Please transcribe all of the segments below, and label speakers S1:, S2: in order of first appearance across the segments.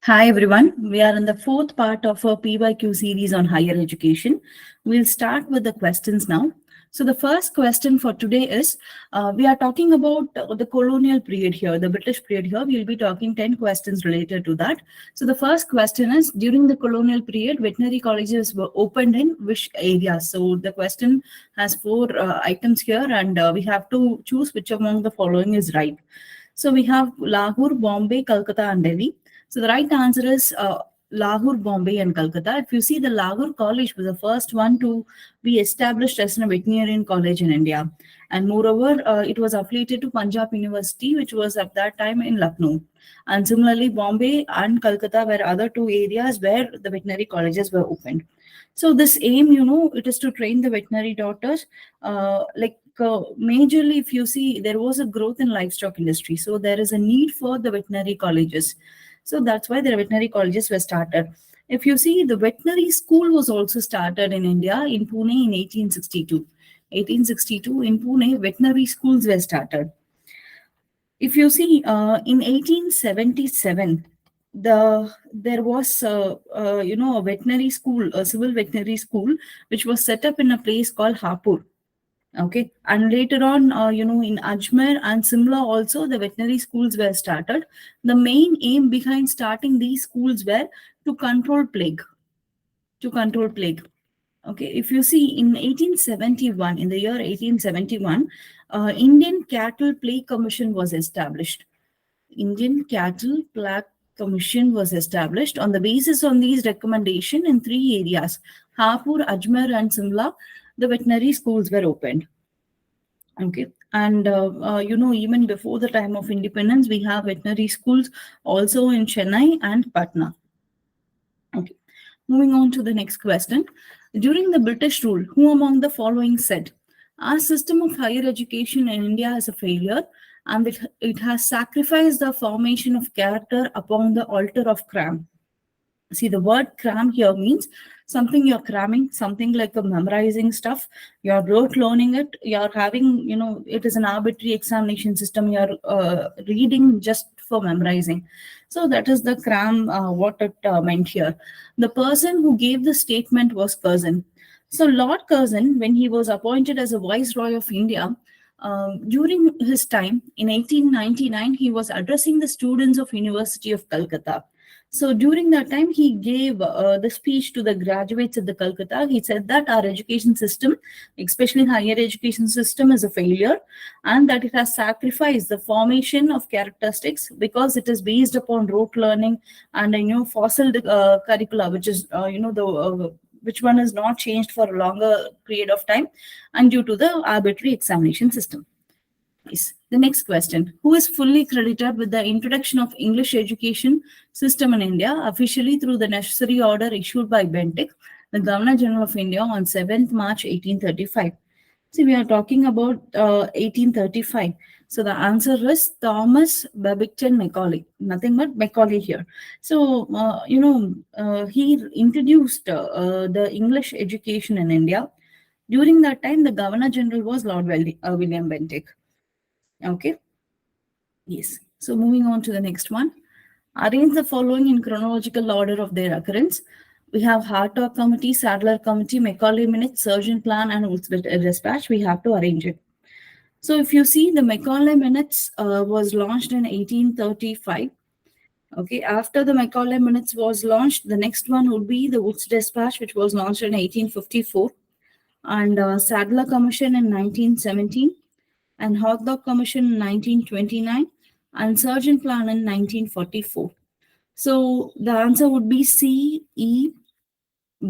S1: Hi everyone, we are in the fourth part of our PYQ series on higher education. We'll start with the questions now. So the first question for today is, we are talking about the colonial period here, the British period here. We'll be talking 10 questions related to that. So the first question is, during the colonial period, veterinary colleges were opened in which areas? So the question has four items here and we have to choose which among the following is right. So we have Lahore, Bombay, Calcutta and Delhi. So the right answer is Lahore, Bombay, and Calcutta. If you see, the Lahore College was the first one to be established as a veterinarian college in India. And moreover, it was affiliated to Punjab University, which was at that time in Lucknow. And similarly, Bombay and Calcutta were other two areas where the veterinary colleges were opened. So this aim, it is to train the veterinary doctors. Majorly, if you see, there was a growth in livestock industry. So there is a need for the veterinary colleges. So that's why the veterinary colleges were started. If you see, the veterinary school was also started in India in Pune in 1862. 1862 in Pune, veterinary schools were started. If you see, in 1877, there was a veterinary school, a civil veterinary school, which was set up in a place called Hapur. Okay, and later on, in Ajmer and Simla also, the veterinary schools were started. The main aim behind starting these schools were to control plague. To control plague. Okay, if you see, in 1871, in the year 1871, Indian Cattle Plague Commission was established. Indian Cattle Plague Commission was established. On the basis on these recommendations in three areas, Hapur, Ajmer, and Simla, the veterinary schools were opened. Okay, and even before the time of independence, we have veterinary schools also in Chennai and Patna. Okay, moving on to the next question. During the British rule, who among the following said, our system of higher education in India is a failure and it has sacrificed the formation of character upon the altar of cram? See, the word cram here means something you're cramming, something like a memorizing stuff. You're rote learning it. You're having, it is an arbitrary examination system. You're reading just for memorizing. So that is the cram, what it meant here. The person who gave the statement was Curzon. So Lord Curzon, when he was appointed as a Viceroy of India, during his time in 1899, he was addressing the students of University of Calcutta. So during that time, he gave the speech to the graduates at the Calcutta. He said that our education system, especially higher education system, is a failure and that it has sacrificed the formation of characteristics because it is based upon rote learning and fossil curricula, which is which one is not changed for a longer period of time and due to the arbitrary examination system. The next question. Who is fully credited with the introduction of English education system in India officially through the necessary order issued by Bentinck, the Governor General of India, on 7th March 1835? See, we are talking about 1835. So the answer is Thomas Babington Macaulay. Nothing but Macaulay here. So, he introduced the English education in India. During that time, the Governor General was Lord William Bentinck. Okay. Yes. So moving on to the next one. Arrange the following in chronological order of their occurrence. We have Hartog Committee, Sadler Committee, Macaulay Minutes, Surgeon Plan, and Woods Dispatch. We have to arrange it. So if you see, the Macaulay Minutes was launched in 1835. Okay. After the Macaulay Minutes was launched, the next one would be the Woods Dispatch, which was launched in 1854, and Sadler Commission in 1917. And Hartog Commission in 1929, and Surgeon Plan in 1944. So the answer would be C, E,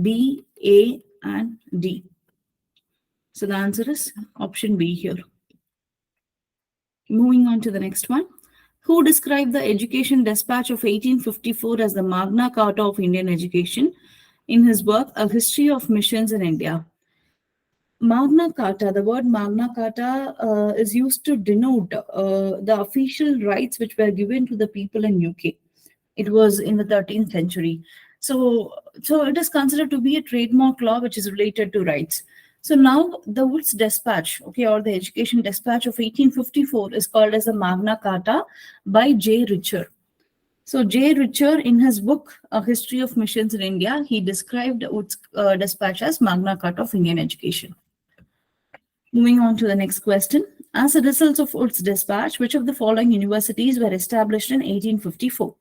S1: B, A, and D. So the answer is option B here. Moving on to the next one. Who described the Education Dispatch of 1854 as the Magna Carta of Indian education in his work, A History of Missions in India? Magna Carta, the word Magna Carta is used to denote the official rights which were given to the people in UK. It was in the 13th century. So it is considered to be a trademark law which is related to rights. So now the Woods Dispatch, okay, or the Education Dispatch of 1854 is called as the Magna Carta by J. Richer. So J. Richer, in his book A History of Missions in India, he described Wood's dispatch as Magna Carta of Indian education. Moving on to the next question. As a result of Wood's dispatch, which of the following universities were established in 1854?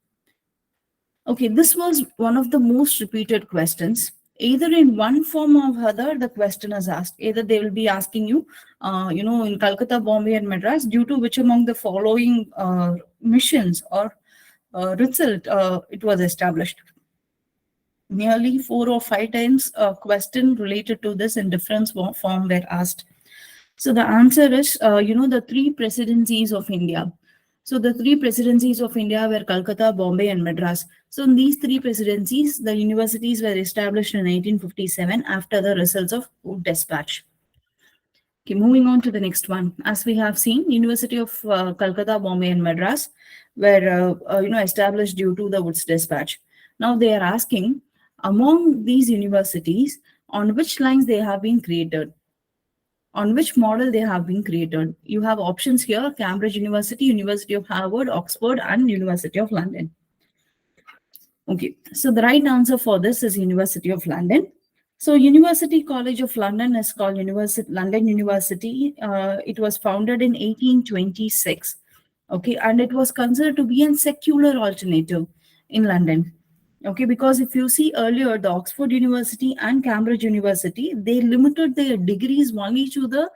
S1: Okay, this was one of the most repeated questions. Either in one form or other, the question is asked. Either they will be asking you, in Calcutta, Bombay, and Madras, due to which among the following missions or result it was established. Nearly 4 or 5 times a question related to this in different form were asked. So the answer is, the three presidencies of India. So the three presidencies of India were Calcutta, Bombay, and Madras. So in these three presidencies, the universities were established in 1857 after the results of Wood dispatch. Okay, moving on to the next one. As we have seen, University of Calcutta, Bombay, and Madras were established due to the Wood's dispatch. Now they are asking, among these universities, on which lines they have been created, on which model they have been created. You have options here: Cambridge University, University of Harvard, Oxford, and University of London. Okay, so the right answer for this is University of London. So University College of London is called London University. It was founded in 1826. Okay, and it was considered to be a secular alternative in London. Okay, because if you see earlier, the Oxford University and Cambridge University, they limited their degrees only to the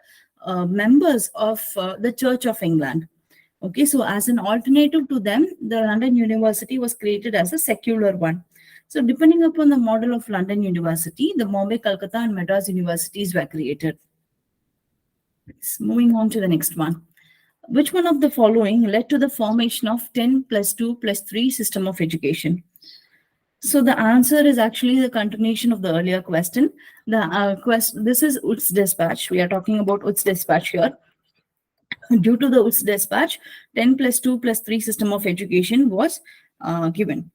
S1: members of the Church of England. Okay, so as an alternative to them, the London University was created as a secular one. So depending upon the model of London University, the Bombay, Calcutta, and Madras universities were created. Moving on to the next one. Which one of the following led to the formation of 10 plus 2 plus 3 system of education? So the answer is actually the continuation of the earlier question. This is Wood's dispatch. We are talking about Wood's dispatch here. Due to the Wood's dispatch, 10 plus 2 plus 3 system of education was given.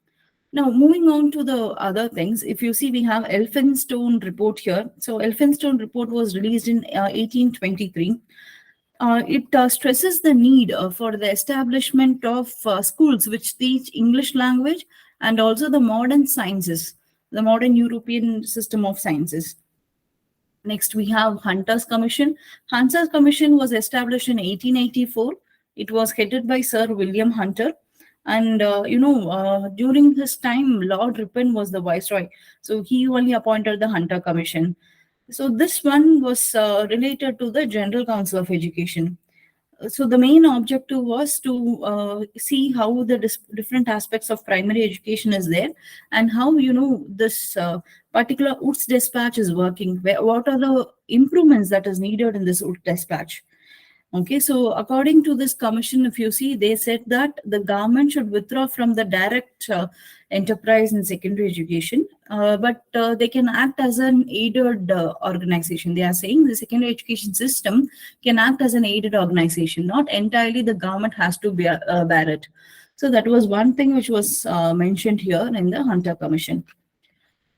S1: Now, moving on to the other things, if you see, we have Elphinstone report here. So Elphinstone report was released in 1823. It stresses the need for the establishment of schools which teach English language and also the modern sciences, the modern European system of sciences. Next, we have Hunter's Commission. Hunter's Commission was established in 1884. It was headed by Sir William Hunter. And, during this time, Lord Ripon was the viceroy. So he only appointed the Hunter Commission. So this one was related to the General Council of Education. So the main objective was to see how the different aspects of primary education is there and how, this particular Wood's dispatch is working. What are the improvements that is needed in this Wood's dispatch? Okay, so according to this commission, if you see, they said that the government should withdraw from the direct enterprise in secondary education, but they can act as an aided organization. They are saying the secondary education system can act as an aided organization, not entirely the government has to bear it. So that was one thing which was mentioned here in the Hunter Commission.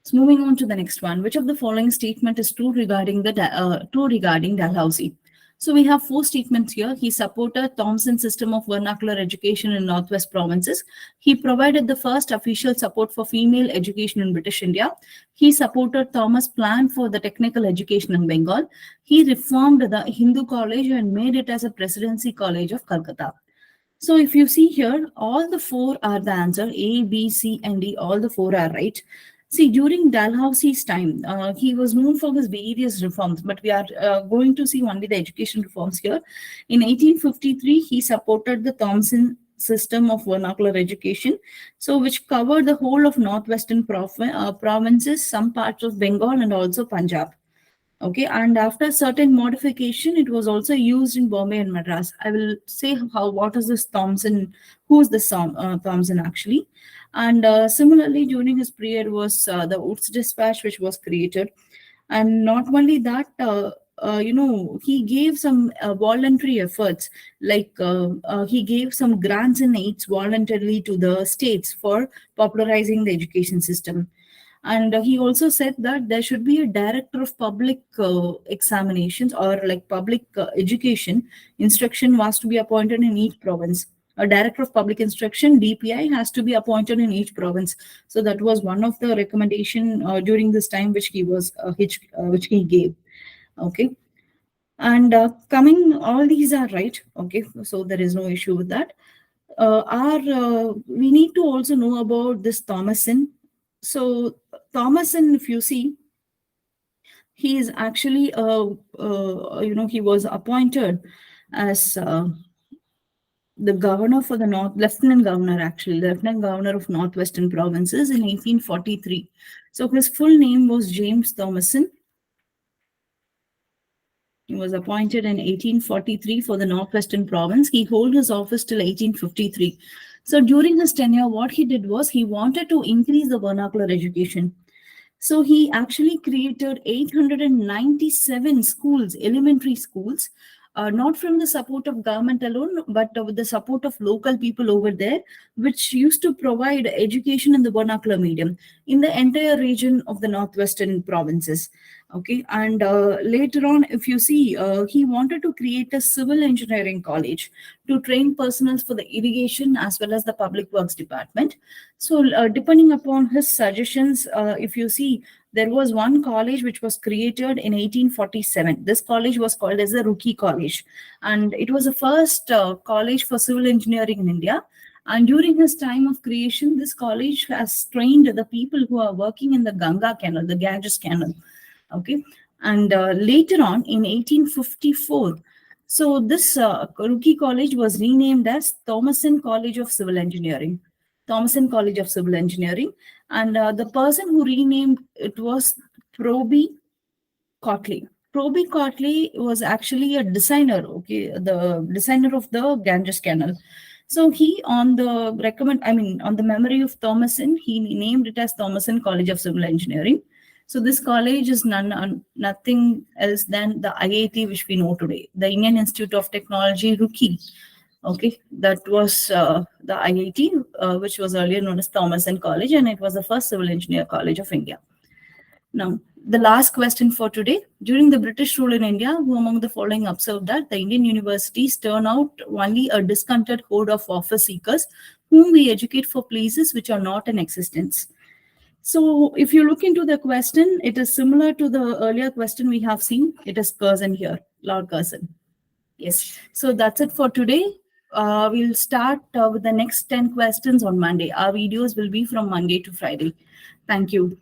S1: So moving on to the next one, which of the following statement is true regarding Dalhousie? So we have 4 statements here. He supported Thomson's system of vernacular education in Northwest provinces. He provided the first official support for female education in British India. He supported Thomas' plan for the technical education in Bengal. He reformed the Hindu college and made it as a presidency college of Calcutta. So if you see here, all the 4 are the answer. A, B, C, and D, all the 4 are right. See, during Dalhousie's time, he was known for his various reforms, but we are going to see only the education reforms here. In 1853, he supported the Thomson system of vernacular education, so which covered the whole of northwestern provinces, some parts of Bengal, and also Punjab. Okay, and after certain modification, it was also used in Bombay and Madras. I will say what is this Thomson, who is this Thomson actually. And similarly, during his period was the Wood's dispatch, which was created. And not only that, he gave some voluntary efforts, like he gave some grants and aids voluntarily to the states for popularizing the education system. And he also said that there should be a director of public examinations or like public education instruction was to be appointed in each province. a director of public instruction, DPI, has to be appointed in each province. So that was one of the recommendation during this time which which he gave. Okay. And coming, all these are right. Okay, so there is no issue with that. We need to also know about this Thomason. So Thomason, if you see, he is actually he was appointed as the governor for the lieutenant governor, actually, lieutenant governor of Northwestern provinces in 1843. So his full name was James Thomason. He was appointed in 1843 for the Northwestern province. He held his office till 1853. So during his tenure, what he did was he wanted to increase the vernacular education. So he actually created 897 schools, elementary schools, not from the support of government alone, but with the support of local people over there, which used to provide education in the vernacular medium in the entire region of the Northwestern provinces. Okay, and later on, if you see, he wanted to create a civil engineering college to train personnel for the irrigation as well as the public works department. So depending upon his suggestions, if you see, there was one college which was created in 1847. This college was called as the Rookie College, and it was the first college for civil engineering in India. And during his time of creation, this college has trained the people who are working in the Ganga Canal, the Ganges Canal. Okay, and later on in 1854, so this Rookie College was renamed as Thomason College of Civil Engineering. Thomason College of Civil Engineering, and the person who renamed it was Proby Cotley. Proby Cotley was actually a designer, okay, the designer of the Ganges Canal. So he, on the memory of Thomason, he named it as Thomason College of Civil Engineering. So this college is nothing else than the IIT which we know today, the Indian Institute of Technology, Roorkee. Okay, that was the IIT, which was earlier known as Thomason College, and it was the first civil engineer college of India. Now, the last question for today. During the British rule in India, who among the following observed that the Indian universities turn out only a discontented horde of office seekers whom we educate for places which are not in existence? So if you look into the question, it is similar to the earlier question we have seen. It is Curzon here, Lord Curzon. Yes. So that's it for today. We'll start with the next 10 questions on Monday. Our videos will be from Monday to Friday. Thank you.